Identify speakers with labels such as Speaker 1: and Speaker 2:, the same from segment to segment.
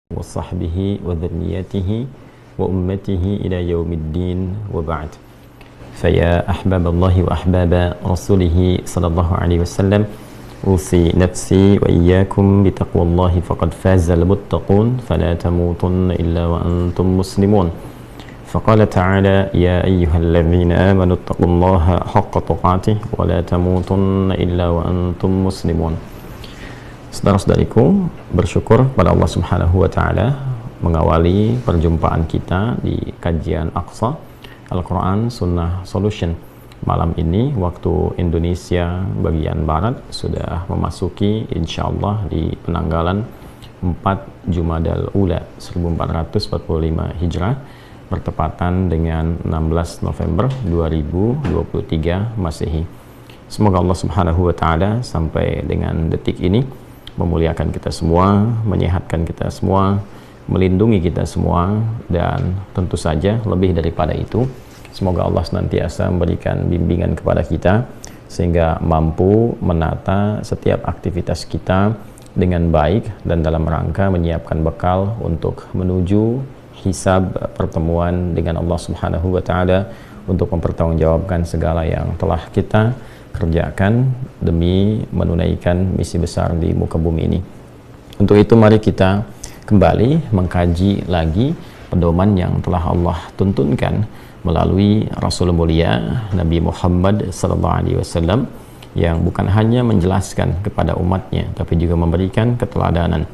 Speaker 1: وصحبه وذريته وأمته إلى يوم الدين وبعد. فيا أحباب الله وأحباب رسوله صلى الله عليه وسلم، أوصي نفسي وإياكم بتقوى الله فقد فاز المتقون فلا تموتن إلا وأنتم مسلمون. فقال تعالى: يا أيها الذين آمنوا اتقوا الله حق تقاته ولا تموتن إلا وأنتم مسلمون. Saudara-saudariku, bersyukur pada Allah Subhanahu wa Ta'ala mengawali perjumpaan kita di kajian Aqsa Al-Quran Sunnah Solution. Malam ini waktu Indonesia bagian Barat sudah memasuki insyaallah di penanggalan 4 Jumadal Ula 1445 Hijrah bertepatan dengan 16 November 2023 Masehi. Semoga Allah Subhanahu wa Ta'ala sampai dengan detik ini memuliakan kita semua, menyehatkan kita semua, melindungi kita semua, dan tentu saja lebih daripada itu, semoga Allah senantiasa memberikan bimbingan kepada kita sehingga mampu menata setiap aktivitas kita dengan baik dan dalam rangka menyiapkan bekal untuk menuju hisab pertemuan dengan Allah Subhanahu wa Ta'ala untuk mempertanggungjawabkan segala yang telah kita kerjakan demi menunaikan misi besar di muka bumi ini. Untuk itu mari kita kembali mengkaji lagi pedoman yang telah Allah tuntunkan melalui Rasul mulia Nabi Muhammad SAW yang bukan hanya menjelaskan kepada umatnya tapi juga memberikan keteladanan,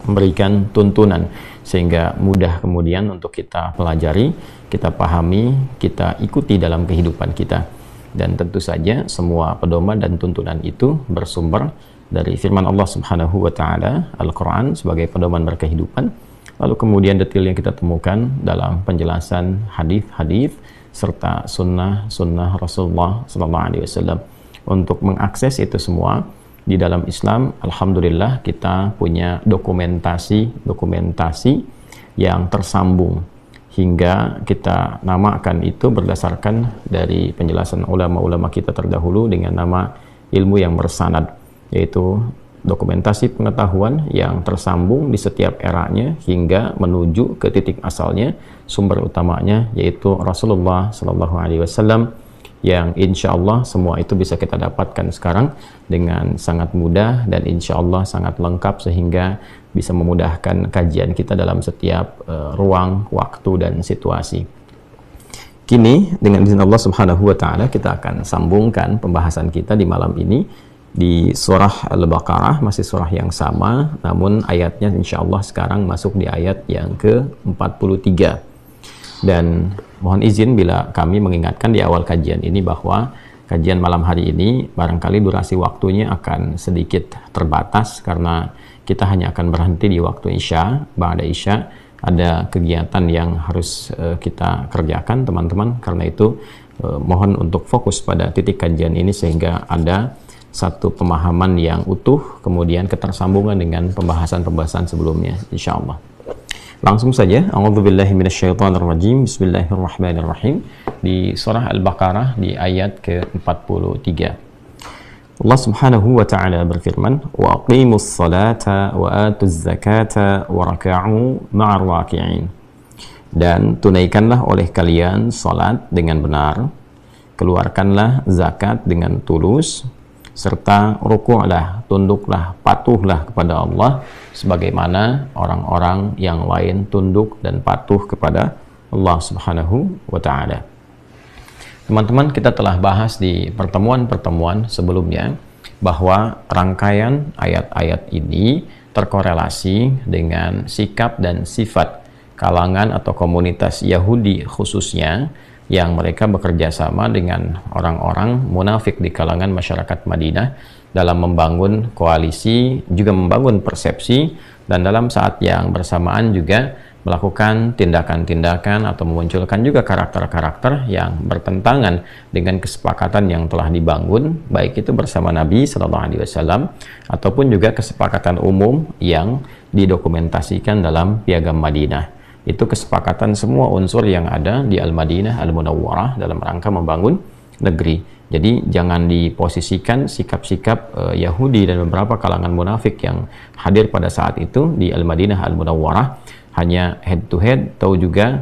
Speaker 1: memberikan tuntunan sehingga mudah kemudian untuk kita pelajari, kita pahami, kita ikuti dalam kehidupan kita. Dan tentu saja semua pedoman dan tuntunan itu bersumber dari firman Allah Subhanahu wa Ta'ala Al-Quran sebagai pedoman berkehidupan, lalu kemudian detailnya kita temukan dalam penjelasan hadis-hadis serta sunnah Rasulullah SAW. Untuk mengakses itu semua di dalam Islam, alhamdulillah kita punya dokumentasi yang tersambung, hingga kita namakan itu berdasarkan dari penjelasan ulama-ulama kita terdahulu dengan nama ilmu yang bersanad, yaitu dokumentasi pengetahuan yang tersambung di setiap eranya hingga menuju ke titik asalnya, sumber utamanya yaitu Rasulullah SAW, yang insya Allah semua itu bisa kita dapatkan sekarang dengan sangat mudah dan insya Allah sangat lengkap sehingga bisa memudahkan kajian kita dalam setiap ruang, waktu, dan situasi. Kini dengan izin Allah Subhanahu wa Ta'ala kita akan sambungkan pembahasan kita di malam ini di surah Al-Baqarah, masih surah yang sama namun ayatnya insya Allah sekarang masuk di ayat yang ke-43. Dan mohon izin bila kami mengingatkan di awal kajian ini bahwa kajian malam hari ini barangkali durasi waktunya akan sedikit terbatas karena kita hanya akan berhenti di waktu Isya. Ba'da Isya ada kegiatan yang harus kita kerjakan teman-teman, karena itu mohon untuk fokus pada titik kajian ini sehingga ada satu pemahaman yang utuh, kemudian ketersambungan dengan pembahasan-pembahasan sebelumnya insyaallah. Langsung saja, a'udzubillahi minasyaitonirrajim, bismillahirrahmanirrahim, di surah Al-Baqarah di ayat ke-43. Allah Subhanahu wa Ta'ala berfirman, wa aqimus salata wa atuz zakata wa raka'u ma'ar raki'in. Dan tunaikanlah oleh kalian salat dengan benar, keluarkanlah zakat dengan tulus, serta ruku'lah, tunduklah, patuhlah kepada Allah sebagaimana orang-orang yang lain tunduk dan patuh kepada Allah Subhanahu wa Ta'ala. Teman-teman, kita telah bahas di pertemuan-pertemuan sebelumnya bahwa rangkaian ayat-ayat ini terkorelasi dengan sikap dan sifat kalangan atau komunitas Yahudi khususnya yang mereka bekerja sama dengan orang-orang munafik di kalangan masyarakat Madinah dalam membangun koalisi, juga membangun persepsi, dan dalam saat yang bersamaan juga melakukan tindakan-tindakan atau memunculkan juga karakter-karakter yang bertentangan dengan kesepakatan yang telah dibangun, baik itu bersama Nabi SAW ataupun juga kesepakatan umum yang didokumentasikan dalam Piagam Madinah. Itu kesepakatan semua unsur yang ada di Al-Madinah Al-Munawwarah dalam rangka membangun negeri. Jadi jangan diposisikan sikap-sikap Yahudi dan beberapa kalangan munafik yang hadir pada saat itu di Al-Madinah Al-Munawwarah hanya head to head atau juga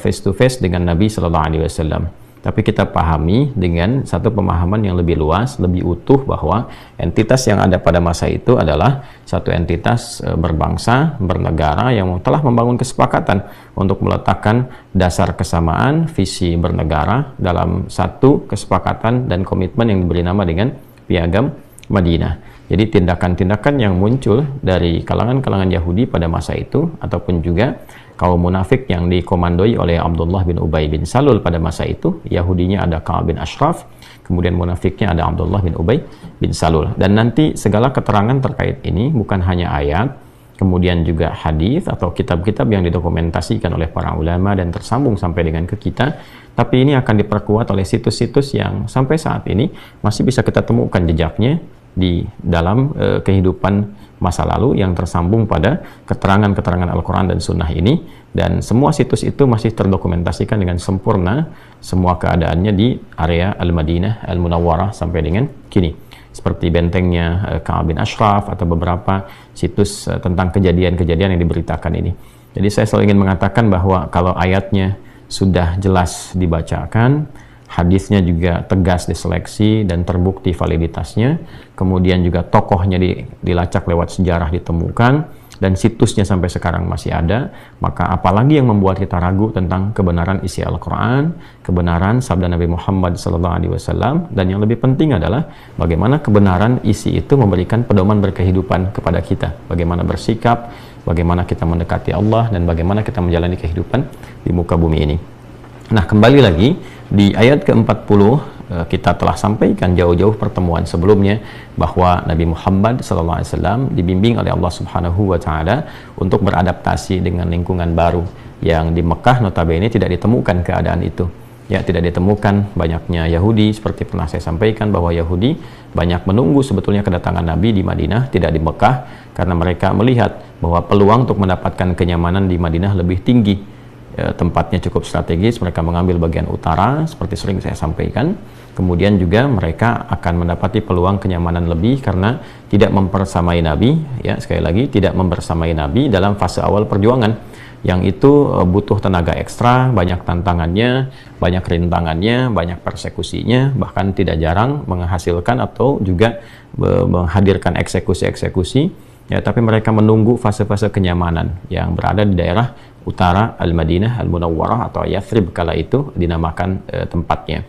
Speaker 1: face to face dengan Nabi Sallallahu Alaihi Wasallam. Tapi kita pahami dengan satu pemahaman yang lebih luas, lebih utuh, bahwa entitas yang ada pada masa itu adalah satu entitas berbangsa, bernegara yang telah membangun kesepakatan untuk meletakkan dasar kesamaan visi bernegara dalam satu kesepakatan dan komitmen yang diberi nama dengan Piagam Madinah. Jadi tindakan-tindakan yang muncul dari kalangan-kalangan Yahudi pada masa itu, ataupun juga kaum munafik yang dikomandoi oleh Abdullah bin Ubay bin Salul pada masa itu, Yahudinya ada Ka'ab bin Ashraf, kemudian munafiknya ada Abdullah bin Ubay bin Salul. Dan nanti segala keterangan terkait ini bukan hanya ayat, kemudian juga hadis atau kitab-kitab yang didokumentasikan oleh para ulama dan tersambung sampai dengan ke kita, tapi ini akan diperkuat oleh situs-situs yang sampai saat ini masih bisa kita temukan jejaknya di dalam kehidupan masa lalu yang tersambung pada keterangan-keterangan Al-Quran dan Sunnah ini, dan semua situs itu masih terdokumentasikan dengan sempurna semua keadaannya di area Al-Madinah Al-Munawwarah sampai dengan kini, seperti bentengnya Ka'ab bin Ashraf atau beberapa situs tentang kejadian-kejadian yang diberitakan ini. Jadi saya selalu ingin mengatakan bahwa kalau ayatnya sudah jelas dibacakan, hadisnya juga tegas diseleksi dan terbukti validitasnya, kemudian juga tokohnya dilacak lewat sejarah ditemukan, dan situsnya sampai sekarang masih ada, maka apalagi yang membuat kita ragu tentang kebenaran isi Al-Quran, kebenaran sabda Nabi Muhammad SAW, dan yang lebih penting adalah bagaimana kebenaran isi itu memberikan pedoman berkehidupan kepada kita, bagaimana bersikap, bagaimana kita mendekati Allah, dan bagaimana kita menjalani kehidupan di muka bumi ini. Nah, kembali lagi di ayat ke-40 kita telah sampaikan jauh-jauh pertemuan sebelumnya bahwa Nabi Muhammad SAW dibimbing oleh Allah Subhanahu wa Ta'ala untuk beradaptasi dengan lingkungan baru yang di Mekah notabene tidak ditemukan keadaan itu. Ya, tidak ditemukan banyaknya Yahudi, seperti pernah saya sampaikan bahwa Yahudi banyak menunggu sebetulnya kedatangan Nabi di Madinah, tidak di Mekah, karena mereka melihat bahwa peluang untuk mendapatkan kenyamanan di Madinah lebih tinggi. Tempatnya cukup strategis, mereka mengambil bagian utara seperti sering saya sampaikan. Kemudian juga mereka akan mendapati peluang kenyamanan lebih karena tidak mempersamai Nabi, ya, sekali lagi tidak mempersamai Nabi dalam fase awal perjuangan, yang itu butuh tenaga ekstra, banyak tantangannya, banyak rintangannya, banyak persekusinya, bahkan tidak jarang menghasilkan atau juga menghadirkan eksekusi-eksekusi, ya, tapi mereka menunggu fase-fase kenyamanan yang berada di daerah utara Al-Madinah Al-Munawwarah atau Yathrib kala itu dinamakan tempatnya.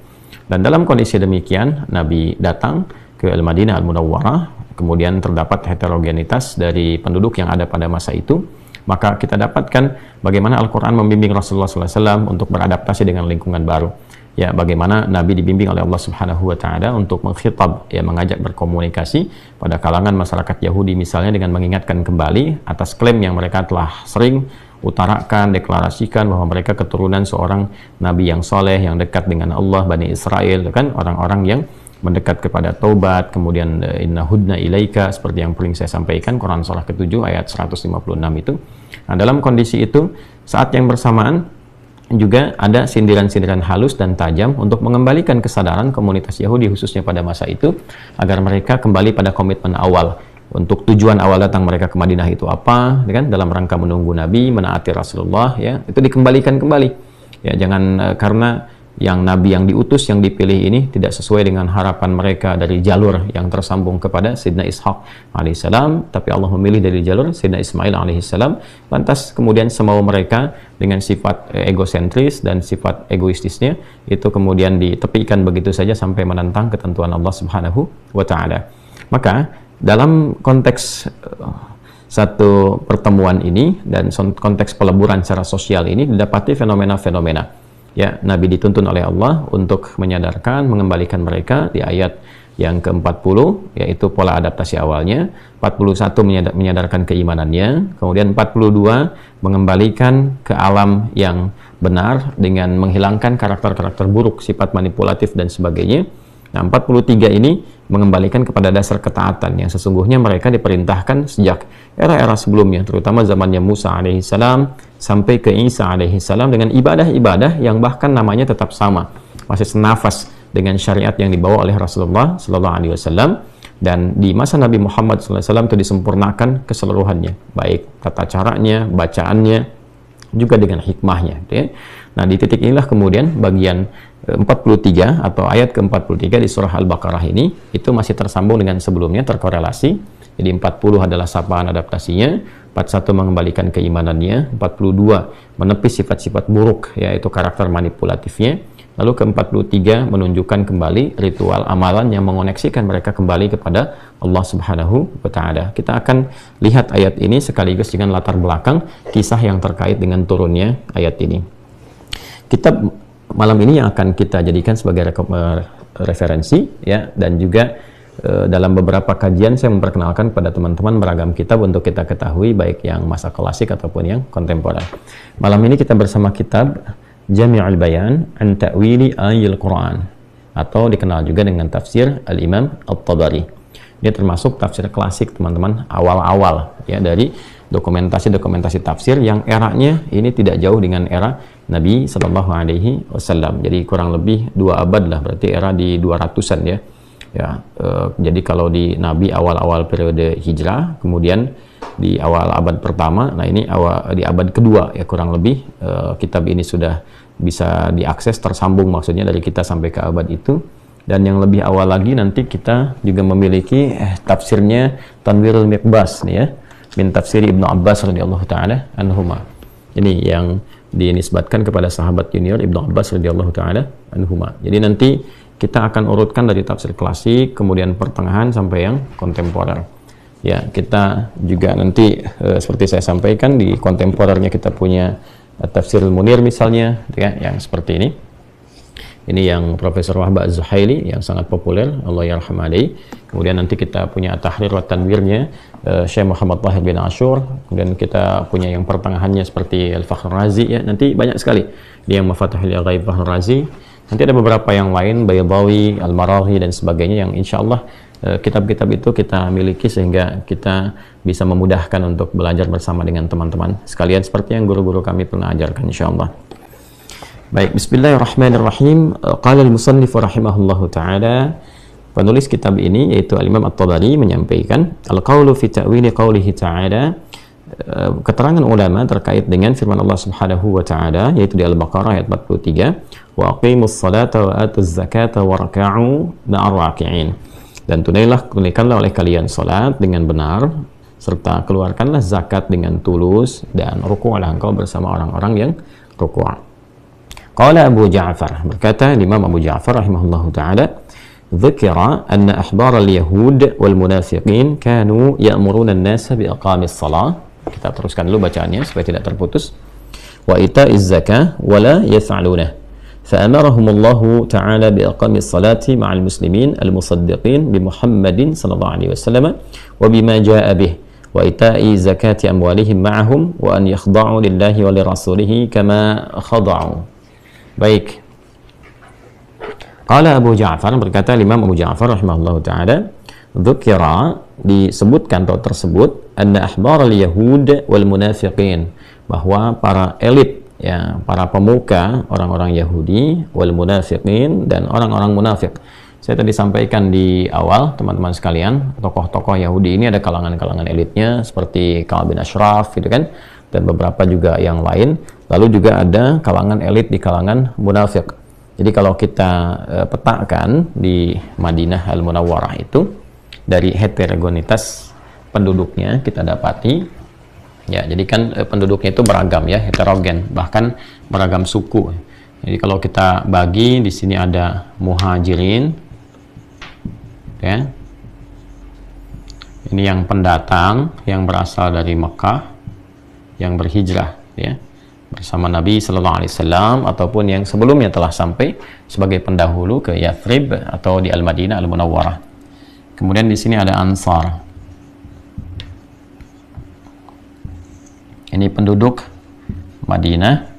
Speaker 1: Dan dalam kondisi demikian Nabi datang ke Al-Madinah Al-Munawwarah, kemudian terdapat heterogenitas dari penduduk yang ada pada masa itu, maka kita dapatkan bagaimana Al-Quran membimbing Rasulullah SAW untuk beradaptasi dengan lingkungan baru. Ya, bagaimana Nabi dibimbing oleh Allah Subhanahu wa Ta'ala untuk mengkhitab, ya, mengajak berkomunikasi pada kalangan masyarakat Yahudi misalnya dengan mengingatkan kembali atas klaim yang mereka telah sering utarakan, deklarasikan bahwa mereka keturunan seorang Nabi yang soleh, yang dekat dengan Allah, Bani Israel, kan, orang-orang yang mendekat kepada taubat, kemudian inna hudna ilaika, seperti yang paling saya sampaikan, Quran surah ke-7 ayat 156 itu. Nah, dalam kondisi itu, saat yang bersamaan juga ada sindiran-sindiran halus dan tajam untuk mengembalikan kesadaran komunitas Yahudi khususnya pada masa itu, agar mereka kembali pada komitmen awal. Untuk tujuan awal datang mereka ke Madinah itu apa, kan? Dalam rangka menunggu Nabi, menaati Rasulullah, ya, itu dikembalikan kembali. Ya, jangan karena yang Nabi yang diutus, yang dipilih ini tidak sesuai dengan harapan mereka dari jalur yang tersambung kepada Sayyidina Ishaq alaihissalam, tapi Allah memilih dari jalur Sayyidina Ismail alaihissalam, lantas kemudian semau mereka dengan sifat egosentris dan sifat egoistisnya itu kemudian ditepikan begitu saja sampai menentang ketentuan Allah Subhanahu wa Ta'ala. Maka dalam konteks satu pertemuan ini dan konteks peleburan secara sosial ini didapati fenomena-fenomena. Ya, Nabi dituntun oleh Allah untuk menyadarkan, mengembalikan mereka di ayat yang ke-40, yaitu pola adaptasi awalnya. 41 menyadarkan keimanannya, kemudian 42 mengembalikan ke alam yang benar dengan menghilangkan karakter-karakter buruk, sifat manipulatif dan sebagainya. Nah, 43 ini mengembalikan kepada dasar ketaatan yang sesungguhnya mereka diperintahkan sejak era-era sebelumnya, terutama zamannya Musa alaihissalam sampai ke Isa alaihissalam, dengan ibadah-ibadah yang bahkan namanya tetap sama, masih senafas dengan syariat yang dibawa oleh Rasulullah sallallahu alaihi wasallam, dan di masa Nabi Muhammad sallallahu alaihi wasallam itu disempurnakan keseluruhannya, baik tata caranya, bacaannya, juga dengan hikmahnya, gitu ya. Nah, di titik inilah kemudian bagian 43 atau ayat ke-43 di surah Al-Baqarah ini itu masih tersambung dengan sebelumnya, terkorelasi. Jadi 40 adalah sapaan adaptasinya, 41 mengembalikan keimanannya, 42 menepis sifat-sifat buruk, yaitu karakter manipulatifnya. Lalu ke-43 menunjukkan kembali ritual amalan yang mengoneksikan mereka kembali kepada Allah Subhanahu wa Ta'ala. Kita akan lihat ayat ini sekaligus dengan latar belakang kisah yang terkait dengan turunnya ayat ini. Kitab malam ini yang akan kita jadikan sebagai referensi, ya, dan juga dalam beberapa kajian saya memperkenalkan kepada teman-teman beragam kitab untuk kita ketahui, baik yang masa klasik ataupun yang kontemporer. Malam ini kita bersama kitab Jami'ul Bayan an Ta'wili Ayil Quran, atau dikenal juga dengan tafsir Al-Imam At-Tabari. Ini termasuk tafsir klasik, teman-teman, awal-awal, ya, dari dokumentasi-dokumentasi tafsir yang eranya ini tidak jauh dengan era Nabi Sallallahu Alaihi Wasallam. Jadi kurang lebih 2 abad lah, berarti era di 200-an ya. Jadi kalau di Nabi awal-awal periode hijrah, kemudian di awal abad pertama, nah ini di abad kedua ya kurang lebih, kitab ini sudah bisa diakses, tersambung maksudnya dari kita sampai ke abad itu. Dan yang lebih awal lagi nanti kita juga memiliki tafsirnya Tanwirul Miqbas nih ya, min tafsir Ibnu Abbas radhiyallahu taala anhuma. Ini yang dinisbatkan kepada sahabat junior Ibnu Abbas radhiyallahu taala anhuma. Jadi nanti kita akan urutkan dari tafsir klasik, kemudian pertengahan sampai yang kontemporer. Ya, kita juga nanti seperti saya sampaikan di kontemporernya kita punya Tafsirul Munir misalnya, ya, yang seperti ini. Ini yang Profesor Wahbah Az-Zuhaili yang sangat populer, Allah yarham alaihi. Kemudian nanti kita punya Tahrir wa Tanwirnya Syekh Muhammad Tahir bin Ashur. Kemudian kita punya yang pertengahannya seperti Al-Fakhr Razi, ya. Nanti banyak sekali. Dia yang Mafatihul Ghaib Fakhr Razi. Nanti ada beberapa yang lain, Baydawi, Al-Maraghi dan sebagainya, yang insya Allah kitab-kitab itu kita miliki sehingga kita bisa memudahkan untuk belajar bersama dengan teman-teman sekalian seperti yang guru-guru kami pernah ajarkan, insya Allah. Baik, bismillahirrahmanirrahim. Qala al-musannif rahimahullahu ta'ala, penulis kitab ini yaitu Al-Imam At-Tabari menyampaikan al-qawlu fi ta'wili qawlihi ta'ala, keterangan ulama terkait dengan firman Allah Subhanahu wa taala yaitu di Al-Baqarah ayat 43, wa aqimus salata wa atuz zakata warka'u ma'ar raki'in, dan tunaikanlah oleh kalian salat dengan benar serta keluarkanlah zakat dengan tulus dan ruku'lah engkau bersama orang-orang yang ruku'. Qala Abu Ja'far, berkata Imam Abu Ja'far rahimahullahu taala, dzikra anna ahbar al-yahud wal munafiqin kanu ya'muruna an-nasa bi aqamis shalah. Kita teruskan dulu bacaannya supaya tidak terputus. Wa ita'iz zakah wa la yaf'aluna. فأمرهم الله تعالى بإقام الصلاة مع المسلمين المصدقين بمحمد صلى الله عليه وسلم وبما جاء به وإيتاء زكاة أموالهم معهم وأن يخضعوا لله ولرسوله كما خضعوا. Baik. Qala Abu Ja'far, berkata Imam Abu Ja'far rahimahullahu taala, dzukira, disebutkan atau tersebut, anna ahbar al-yahud wal munafiqin, bahwa para elit, ya, para pemuka orang-orang Yahudi, wal munafiqin, dan orang-orang munafik. Saya tadi sampaikan di awal, teman-teman sekalian, tokoh-tokoh Yahudi ini ada kalangan-kalangan elitnya seperti Ka'ab bin Ashraf gitu kan, dan beberapa juga yang lain. Lalu juga ada kalangan elit di kalangan munafik. Jadi kalau kita petakan di Madinah Al-Munawwarah itu, dari heterogenitas penduduknya kita dapati, ya, jadi kan penduduknya itu beragam, ya, heterogen, bahkan beragam suku. Jadi kalau kita bagi, di sini ada muhajirin, ya, ini yang pendatang yang berasal dari Mekah, yang berhijrah, ya, bersama Nabi Sallallahu Alaihi Wasallam, ataupun yang sebelumnya telah sampai sebagai pendahulu ke Yathrib atau di Al-Madinah Al-Munawwarah. Kemudian di sini ada Ansar. Ini penduduk Madinah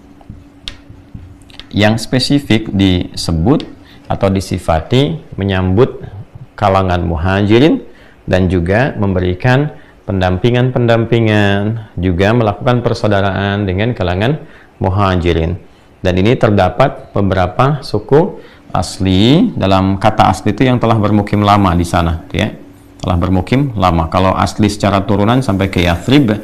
Speaker 1: yang spesifik disebut atau disifati menyambut kalangan muhajirin dan juga memberikan pendampingan, juga melakukan persaudaraan dengan kalangan muhajirin. Dan ini terdapat beberapa suku Asli, dalam kata asli itu yang telah bermukim lama di sana, ya. Telah bermukim lama. Kalau asli secara turunan sampai ke Yathrib,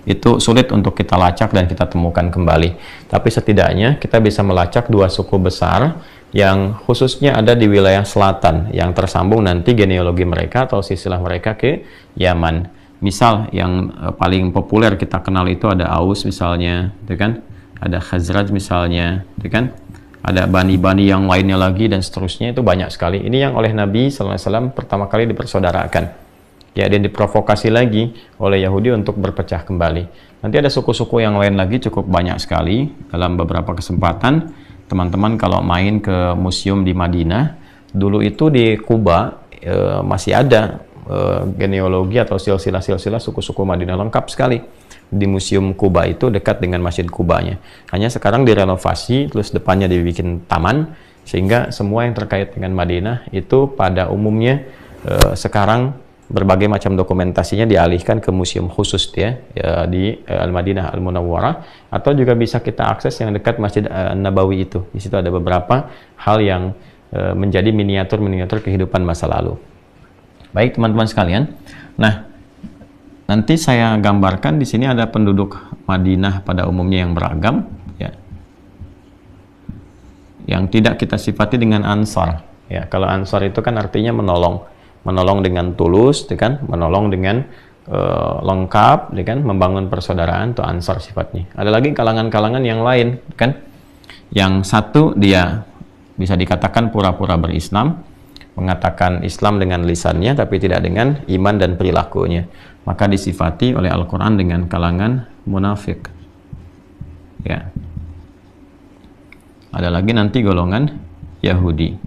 Speaker 1: itu sulit untuk kita lacak dan kita temukan kembali. Tapi setidaknya kita bisa melacak dua suku besar yang khususnya ada di wilayah selatan, yang tersambung nanti genealogi mereka atau silsilah mereka ke Yaman. Misal yang paling populer kita kenal itu ada Aus misalnya, gitu kan? Ada Khazraj misalnya, gitu kan? Ada bani-bani yang lainnya lagi dan seterusnya, itu banyak sekali. Ini yang oleh Nabi SAW pertama kali dipersaudarakan. Ya, dan diprovokasi lagi oleh Yahudi untuk berpecah kembali. Nanti ada suku-suku yang lain lagi cukup banyak sekali. Dalam beberapa kesempatan, teman-teman kalau main ke museum di Madinah, dulu itu di Kuba masih ada genealogi atau silsilah-silsilah suku-suku Madinah lengkap sekali. Di Museum Kuba itu dekat dengan Masjid Kubanya. Hanya sekarang direnovasi, terus depannya dibikin taman, sehingga semua yang terkait dengan Madinah itu pada umumnya sekarang berbagai macam dokumentasinya dialihkan ke museum khusus ya di Al-Madinah Al-Munawwarah, atau juga bisa kita akses yang dekat Masjid Nabawi itu. Di situ ada beberapa hal yang menjadi miniatur-miniatur kehidupan masa lalu. Baik teman-teman sekalian. Nah, nanti saya gambarkan di sini ada penduduk Madinah pada umumnya yang beragam, ya, yang tidak kita sifati dengan ansar. Ya, kalau ansar itu kan artinya menolong dengan tulus, kan, menolong dengan lengkap, kan, membangun persaudaraan, itu ansar sifatnya. Ada lagi kalangan-kalangan yang lain, kan, yang satu dia bisa dikatakan pura-pura berislam, mengatakan Islam dengan lisannya tapi tidak dengan iman dan perilakunya, maka disifati oleh Al-Quran dengan kalangan munafik. Ya. Ada lagi nanti golongan Yahudi.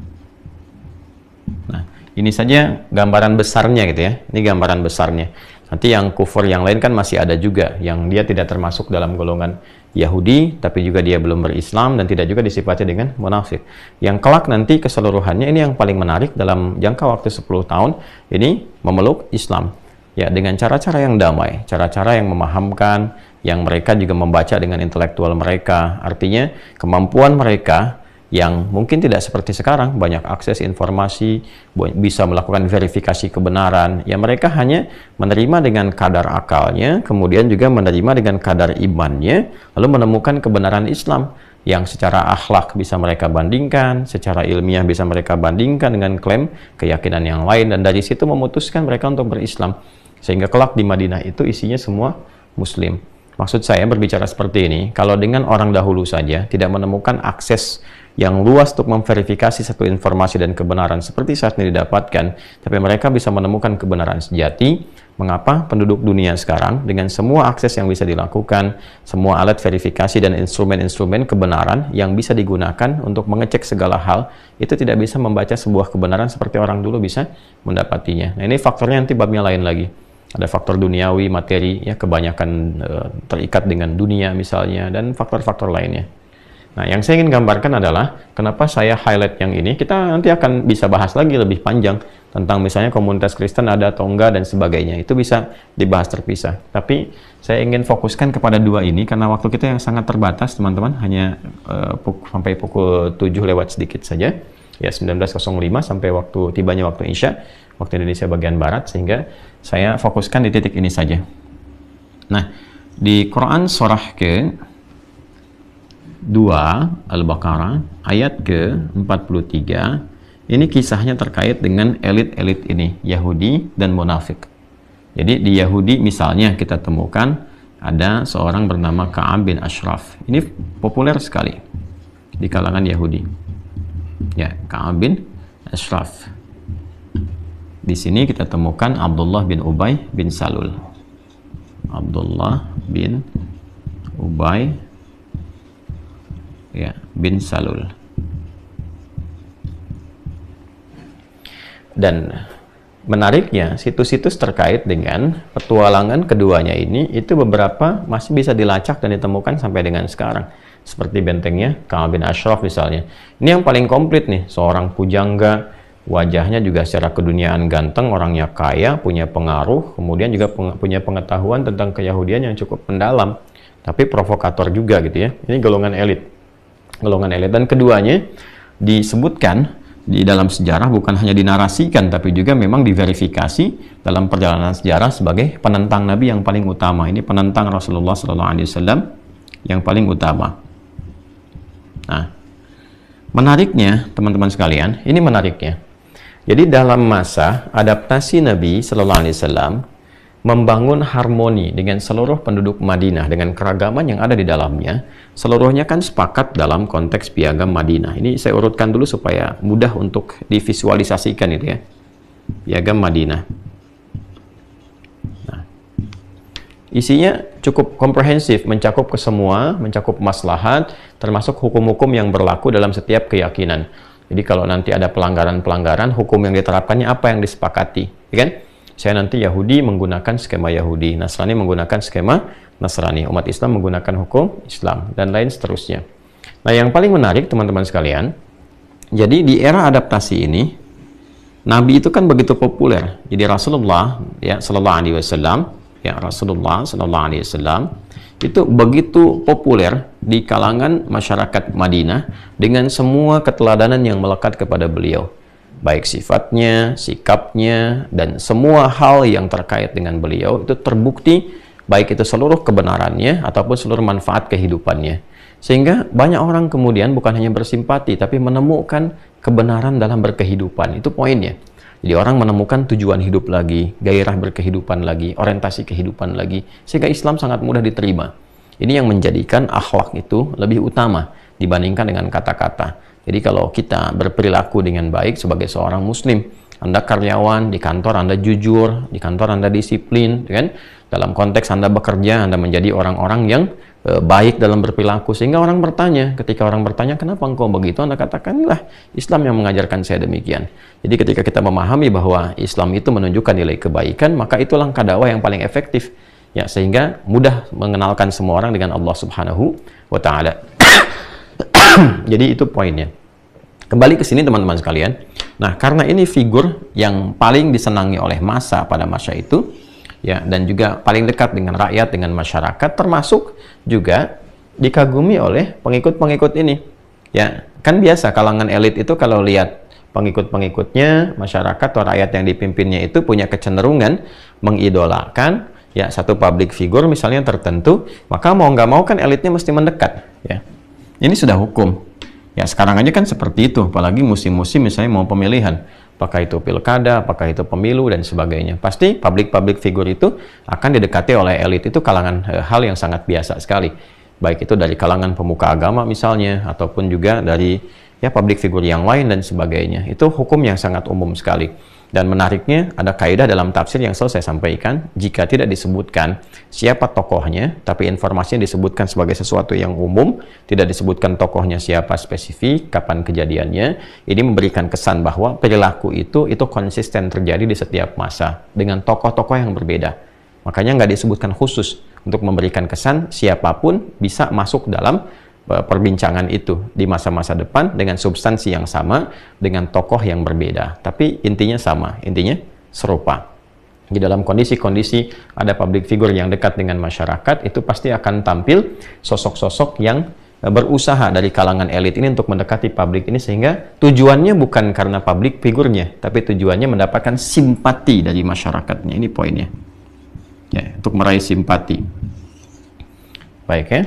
Speaker 1: Nah, ini saja gambaran besarnya gitu ya. Ini gambaran besarnya. Nanti yang kufur yang lain kan masih ada juga, yang dia tidak termasuk dalam golongan Yahudi, tapi juga dia belum berislam dan tidak juga disifati dengan munafik. Yang kelak nanti keseluruhannya, ini yang paling menarik dalam jangka waktu 10 tahun, ini memeluk Islam. Ya, dengan cara-cara yang damai, cara-cara yang memahamkan, yang mereka juga membaca dengan intelektual mereka. Artinya, kemampuan mereka yang mungkin tidak seperti sekarang, banyak akses informasi, bisa melakukan verifikasi kebenaran, ya mereka hanya menerima dengan kadar akalnya, kemudian juga menerima dengan kadar imannya, lalu menemukan kebenaran Islam yang secara akhlak bisa mereka bandingkan, secara ilmiah bisa mereka bandingkan dengan klaim keyakinan yang lain, dan dari situ memutuskan mereka untuk berislam. Sehingga kelak di Madinah itu isinya semua Muslim. Maksud saya berbicara seperti ini, kalau dengan orang dahulu saja tidak menemukan akses yang luas untuk memverifikasi satu informasi dan kebenaran seperti saat ini didapatkan, tapi mereka bisa menemukan kebenaran sejati, mengapa penduduk dunia sekarang dengan semua akses yang bisa dilakukan, semua alat verifikasi dan instrumen-instrumen kebenaran yang bisa digunakan untuk mengecek segala hal, itu tidak bisa membaca sebuah kebenaran seperti orang dulu bisa mendapatinya. Nah, ini faktornya nanti babnya lain lagi. Ada faktor duniawi, materi, ya kebanyakan terikat dengan dunia misalnya, dan faktor-faktor lainnya. Nah, yang saya ingin gambarkan adalah kenapa saya highlight yang ini. Kita nanti akan bisa bahas lagi lebih panjang tentang misalnya komunitas Kristen ada atau enggak dan sebagainya. Itu bisa dibahas terpisah. Tapi saya ingin fokuskan kepada dua ini karena waktu kita yang sangat terbatas, teman-teman. Hanya sampai pukul 7 lewat sedikit saja. Ya, 19.05 sampai tibanya waktu Isya, waktu Indonesia bagian Barat, sehingga saya fokuskan di titik ini saja. Nah, di Quran surah ke-2 Al-Baqarah ayat ke-43, ini kisahnya terkait dengan elit-elit ini, Yahudi dan munafik. Jadi di Yahudi misalnya kita temukan ada seorang bernama Ka'ab bin Ashraf. Ini populer sekali di kalangan Yahudi. Ya, Ka'ab bin Ashraf. Di sini kita temukan Abdullah bin Ubay bin Salul. Abdullah bin Ubay ya, bin Salul. Dan menariknya, situs-situs terkait dengan petualangan keduanya ini, itu beberapa masih bisa dilacak dan ditemukan sampai dengan sekarang. Seperti bentengnya Ka'ab bin Ashraf misalnya. Ini yang paling komplit nih, seorang pujangga, wajahnya juga secara keduniaan ganteng, orangnya kaya, punya pengaruh, kemudian juga punya pengetahuan tentang keyahudian yang cukup mendalam, tapi provokator juga gitu ya. Ini golongan elit. Dan keduanya disebutkan di dalam sejarah, bukan hanya dinarasikan tapi juga memang diverifikasi dalam perjalanan sejarah sebagai penentang Nabi yang paling utama. Ini penentang Rasulullah SAW yang paling utama. Nah, menariknya teman-teman sekalian, ini menariknya. Jadi dalam masa adaptasi Nabi SAW membangun harmoni dengan seluruh penduduk Madinah dengan keragaman yang ada di dalamnya, seluruhnya kan sepakat dalam konteks piagam Madinah. Ini saya urutkan dulu supaya mudah untuk divisualisasikan itu ya. Piagam Madinah. Nah, isinya cukup komprehensif, mencakup ke semua, mencakup maslahat, termasuk hukum-hukum yang berlaku dalam setiap keyakinan. Jadi kalau nanti ada pelanggaran-pelanggaran, hukum yang diterapkannya apa yang disepakati, ya kan? Saya nanti Yahudi menggunakan skema Yahudi, Nasrani menggunakan skema Nasrani, umat Islam menggunakan hukum Islam, dan lain seterusnya. Nah, yang paling menarik teman-teman sekalian, jadi di era adaptasi ini, Nabi itu kan begitu populer. Jadi Rasulullah ya Sallallahu Alaihi Wasallam, Rasulullah Sallallahu Alaihi Wasallam itu begitu populer di kalangan masyarakat Madinah dengan semua keteladanan yang melekat kepada beliau. Baik sifatnya, sikapnya, dan semua hal yang terkait dengan beliau itu terbukti, baik itu seluruh kebenarannya ataupun seluruh manfaat kehidupannya. Sehingga banyak orang kemudian bukan hanya bersimpati, tapi menemukan kebenaran dalam berkehidupan. Itu poinnya. Jadi orang menemukan tujuan hidup lagi, gairah berkehidupan lagi, orientasi kehidupan lagi, sehingga Islam sangat mudah diterima. Ini yang menjadikan akhlak itu lebih utama dibandingkan dengan kata-kata. Jadi kalau kita berperilaku dengan baik sebagai seorang muslim, Anda karyawan, di kantor Anda jujur, di kantor Anda disiplin, kan? Dalam konteks Anda bekerja, Anda menjadi orang-orang yang baik dalam berperilaku, sehingga orang bertanya, ketika orang bertanya, kenapa engkau begitu? Anda katakan, inilah Islam yang mengajarkan saya demikian. Jadi ketika kita memahami bahwa Islam itu menunjukkan nilai kebaikan, maka itu langkah dakwah yang paling efektif, ya, sehingga mudah mengenalkan semua orang dengan Allah Subhanahu wa Ta'ala. Jadi itu poinnya. Kembali ke sini teman-teman sekalian. Nah, karena ini figur yang paling disenangi oleh massa pada masa itu, ya, dan juga paling dekat dengan rakyat, dengan masyarakat, termasuk juga dikagumi oleh pengikut-pengikut ini. Ya, kan biasa kalangan elit itu kalau lihat pengikut-pengikutnya, masyarakat atau rakyat yang dipimpinnya itu punya kecenderungan mengidolakan ya satu public figure misalnya tertentu, maka mau nggak mau kan elitnya mesti mendekat, ya. Ini sudah hukum. Ya, sekarang aja kan seperti itu, apalagi musim-musim misalnya mau pemilihan, apakah itu pilkada, apakah itu pemilu, dan sebagainya. Pasti public figure itu akan didekati oleh elit, itu kalangan hal yang sangat biasa sekali. Baik itu dari kalangan pemuka agama misalnya, ataupun juga dari ya public figure yang lain dan sebagainya. Itu hukum yang sangat umum sekali. Dan menariknya, ada kaidah dalam tafsir yang selalu saya sampaikan, jika tidak disebutkan siapa tokohnya, tapi informasinya disebutkan sebagai sesuatu yang umum, tidak disebutkan tokohnya siapa spesifik, kapan kejadiannya, ini memberikan kesan bahwa perilaku itu konsisten terjadi di setiap masa, dengan tokoh-tokoh yang berbeda. Makanya nggak disebutkan khusus, untuk memberikan kesan siapapun bisa masuk dalam perbincangan itu di masa-masa depan dengan substansi yang sama, dengan tokoh yang berbeda, tapi intinya sama, intinya serupa. Di dalam kondisi-kondisi ada public figure yang dekat dengan masyarakat, itu pasti akan tampil sosok-sosok yang berusaha dari kalangan elit ini untuk mendekati publik ini, sehingga tujuannya bukan karena public figurnya, tapi tujuannya mendapatkan simpati dari masyarakatnya. Ini poinnya, ya, untuk meraih simpati. Baik ya.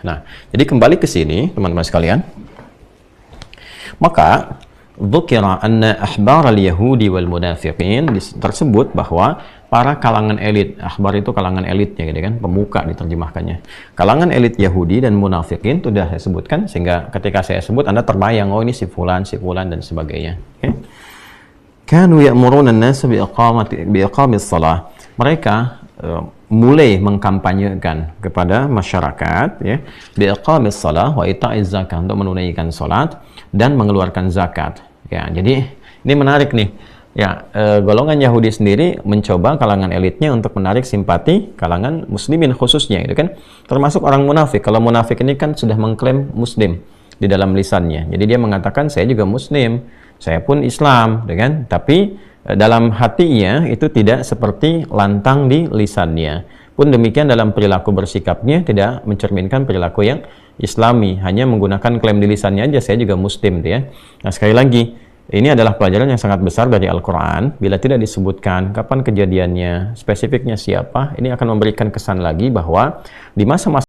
Speaker 1: Nah, jadi kembali ke sini, teman-teman sekalian. Maka, dzukira anna ahbar al-yahudi wal munafiqin, tersebut bahwa para kalangan elit, ahbar itu kalangan elitnya, gitu kan, pemuka diterjemahkannya. Kalangan elit Yahudi dan munafiqin itu sudah saya sebutkan, sehingga ketika saya sebut Anda terbayang, oh ini si fulan dan sebagainya. Okay? Kanu ya'muruna an-nas bi iqamis shalah. Mereka mulai mengkampanyekan kepada masyarakat, ya, biiqamis shalah wa ita'iz zakat, untuk menunaikan salat dan mengeluarkan zakat. Ya, jadi ini menarik nih. Ya, golongan Yahudi sendiri mencoba kalangan elitnya untuk menarik simpati kalangan muslimin khususnya, gitu kan. Termasuk orang munafik. Kalau munafik ini kan sudah mengklaim muslim di dalam lisannya. Jadi dia mengatakan saya juga muslim, saya pun Islam, gitu kan. Tapi dalam hatinya itu tidak seperti lantang di lisannya. Pun demikian dalam perilaku bersikapnya tidak mencerminkan perilaku yang Islami, hanya menggunakan klaim di lisannya aja, saya juga Muslim, ya. Nah, sekali lagi, ini adalah pelajaran yang sangat besar dari Al-Quran. Bila tidak disebutkan kapan kejadiannya, spesifiknya siapa, ini akan memberikan kesan lagi bahwa di masa-masa